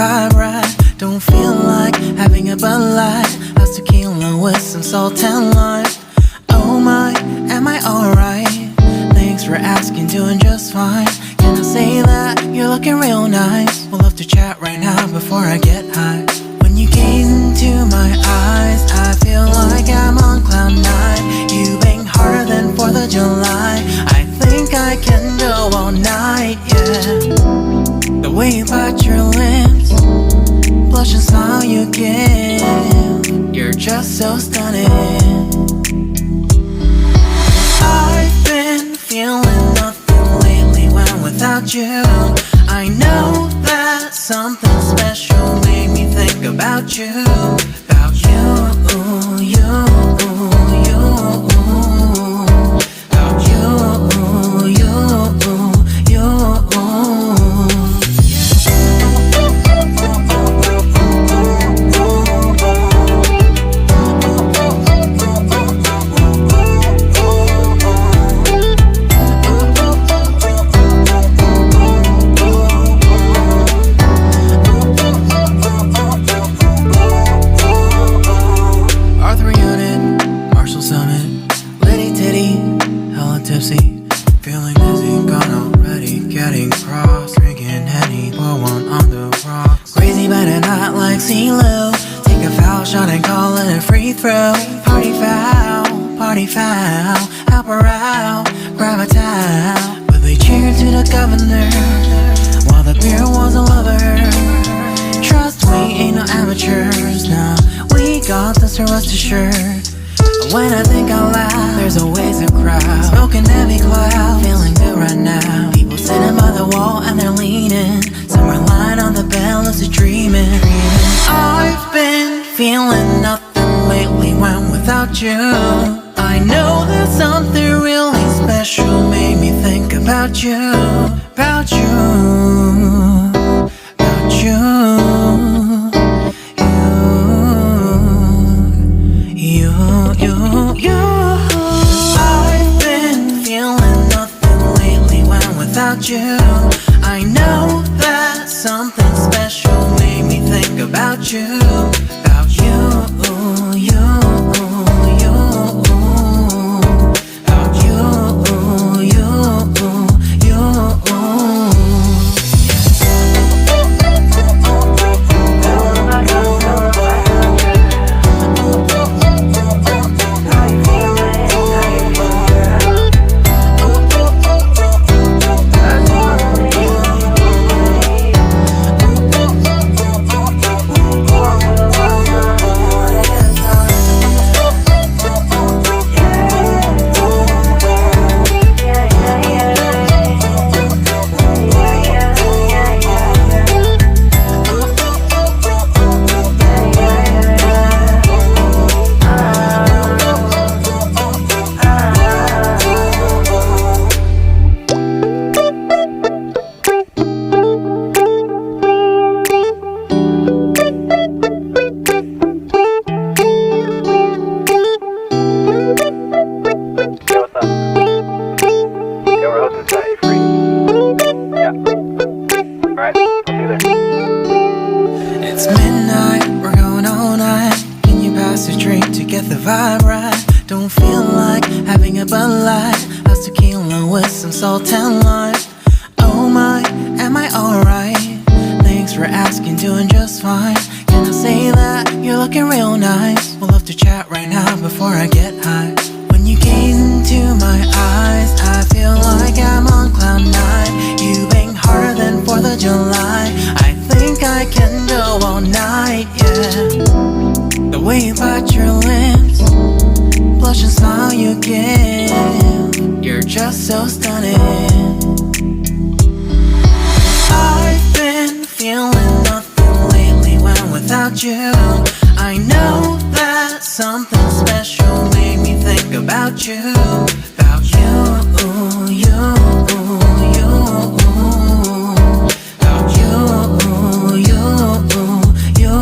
vibe right. Don't feel like having a Bud Light. How's tequila with some salt and lime? Oh my, am I alright? Thanks for asking, doing just fine. Can I say that you're looking real nice? We'll love to chat right now before I get high. When you gaze into my eyes, I feel like I'm on cloud nine. You bang harder than 4th of July. I think I can go all night, yeah. The way you bite your lips, blush and smile you give, you're just so stunning. I've been feeling nothing lately when without you. I know that something special made me think about you. About you, you, you. About you, you, you. Feeling dizzy, gone already, getting cross. Drinking Henny, pour one on the rocks. Crazy but not like CeeLo. Take a foul shot and call it a free throw. Party foul, help her out, grab a towel. But they cheered to the governor, while the beer was a lover. Trust me, ain't no amateurs, nah. We got this, so rest assured. When I think out loud, there's always a crowd. Smoking heavy cloud, feeling good right now. People sitting by the wall and they're leaning. Some are lying on the bed, lucid dreaming. I've been feeling nothing lately when without you. I know that something really special made me think about you. About you, about you. I've been feeling nothing lately when without you. I know that something special made me think about you. About you, you, you. About you, you, you. It's midnight, we're going all night. Can you pass a drink to get the vibe right? Don't feel like having a Bud Light. How's tequila with some salt and lime? Oh my, am I alright? Thanks for asking, doing just fine. Can I say that you're looking real nice? We'll love to chat right now before I get high. When you gaze into my eyes, I feel like I'm on cloud nine. You bang harder than 4th of July. I think I can go all night, yeah. The way you bite your lips, blush and smile you give, you're just so stunning. I've been feeling nothing lately when without you. I know that something special made me think about you. About you, you, you. About you, you, you.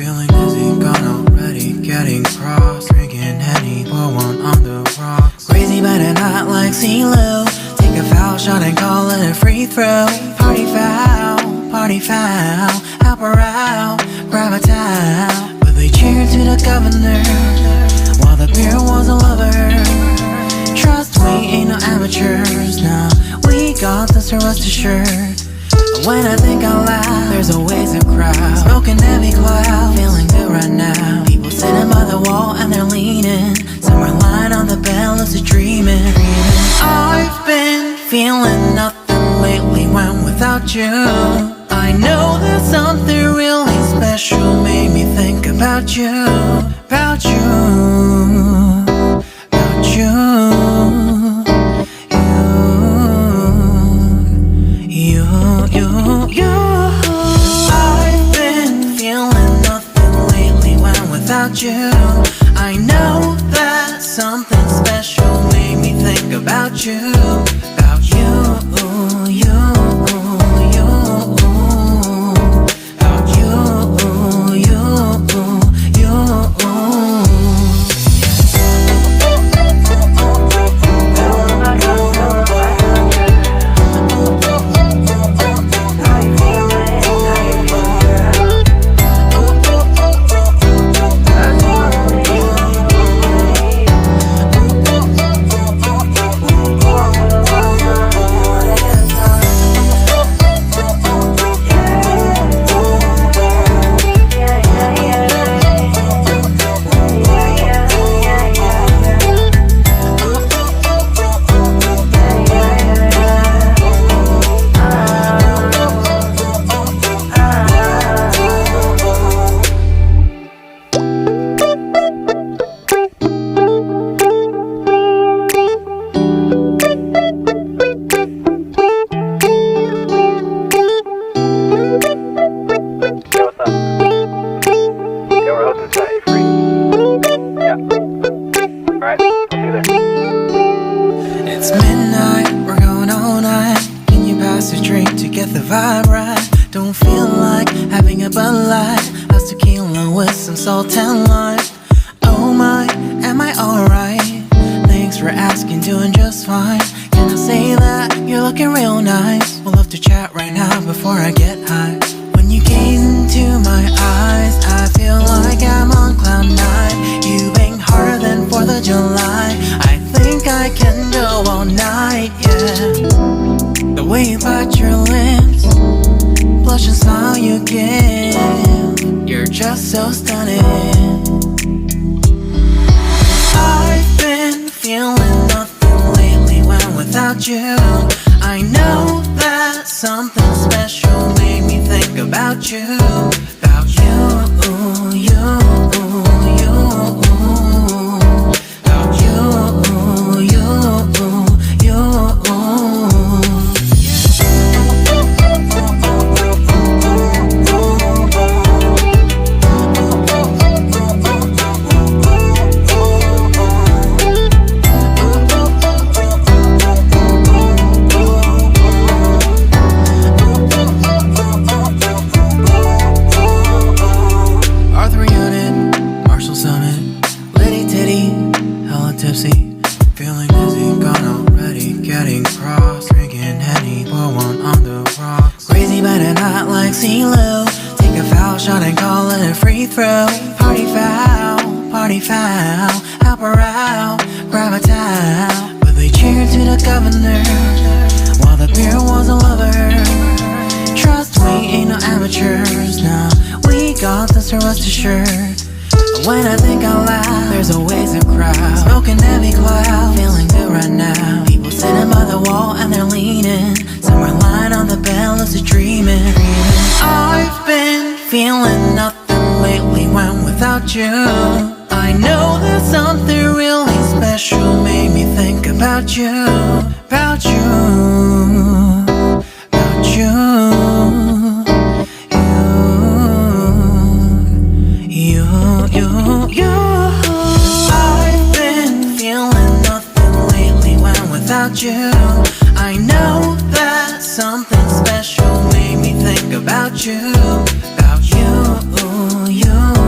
Feeling dizzy, gone already, getting cross. Drinking Henny, pour one on the rocks. Crazy but not like CeeLo. Take a foul shot and call it a free throw. Party foul, help her out, grab a towel. But they cheered to the governor, while the beer was a lover. Trust we ain't no amateurs, nah, we got this, so rest assured. When I think out loud, there's always a crowd. Smoking heavy cloud, feeling good right now. People sitting by the wall and they're leaning. Somewhere lying on the bed, lucid dreaming. I've been feeling nothing lately when without you. I know that something really special made me think about you, about you, about you. I've been feeling nothing lately when without you. I know that something special made me think about you, about you, you, you, about you, you, you. It's midnight, we're going all night. Can you pass a drink to get the vibe right? Don't feel like having a Bud Light. How's tequila with some salt and lime? Oh my, am I alright? Thanks for asking, doing just fine. Can I say that you're looking real nice? We'll love to chat right now before I get high. When you gaze into my eyes, I feel like I'm on cloud nine. You bang harder than 4th of July. I think I can go all night, yeah. The way you bite your lips, blush and smile you give, you're just so stunning. I've been feeling nothing lately when without you. I know that something special made me think about you, about you, you, you, about you, you, you. Feeling dizzy, gone already, getting cross. Drinking Henny, pour one on the rocks. Crazy but not like CeeLo. Take a foul shot and call it a free throw. Party foul, help her out, grab a towel. But they cheered to the governor, while the beer was a lover. Trust we ain't no amateurs, nah, we got this, so rest assured. When I think out loud, there's always a crowd. Smoking heavy cloud, feeling good right now. People sitting by the wall and they're leaning. Somewhere lying on the bed, lucid dreaming. I've been feeling nothing lately when without you. I know that something really special made me think about you, about you, about you. I've been feeling nothing lately when without you. I know that something special made me think about you, about you, you.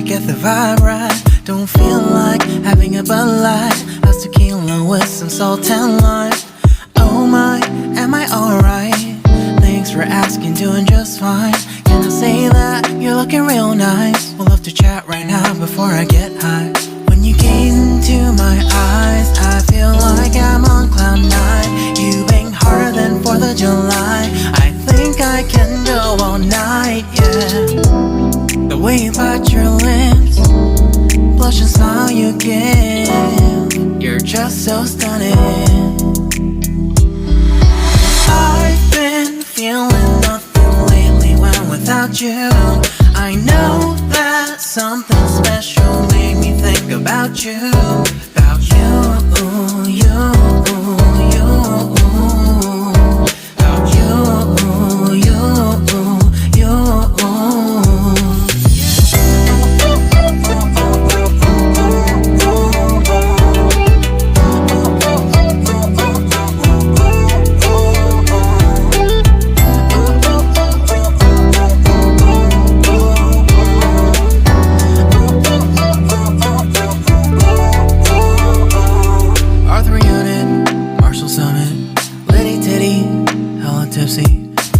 get the vibe right. Don't feel like having a Bud Light, how's tequila with some salt and lime? Oh my, am I alright? Thanks for asking, doing just fine. Can I say that you're looking real nice? We'll love to chat right now before I get high. When you gaze into my eyes, I feel like I'm on cloud nine. You bang harder than 4th of July. I think I can go all night, yeah. The way you bite your lips, blush and smile you give, you're just so stunning. I've been feeling nothing lately when without you. I know that something special made me think about you. About you, you, you. About you, you, you.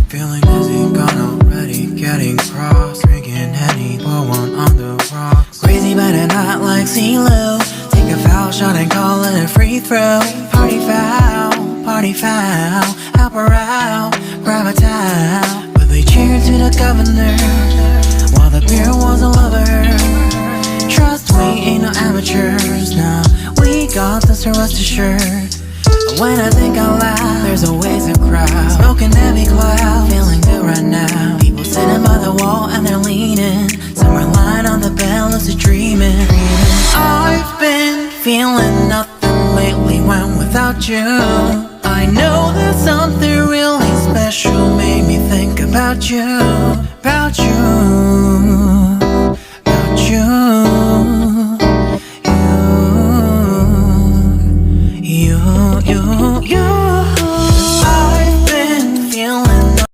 Feeling dizzy, gone already, getting cross. Drinking Henny, pour one on the rocks. Crazy but not like selalu. Take a foul shot and call it a free throw. Party foul, help her out. Grab a towel, but they cheered to the governor while the beer was a lover. Trust we ain't no amateurs, nah. We got this, so rest assured. When I think out loud, there's always a crowd. Smoking heavy cloud, feeling good right now. People sitting by the wall and they're leaning. Some are lying on the bed, lucid dreaming. I've been feeling nothing lately when without you. I know that something really special made me think about you. About you.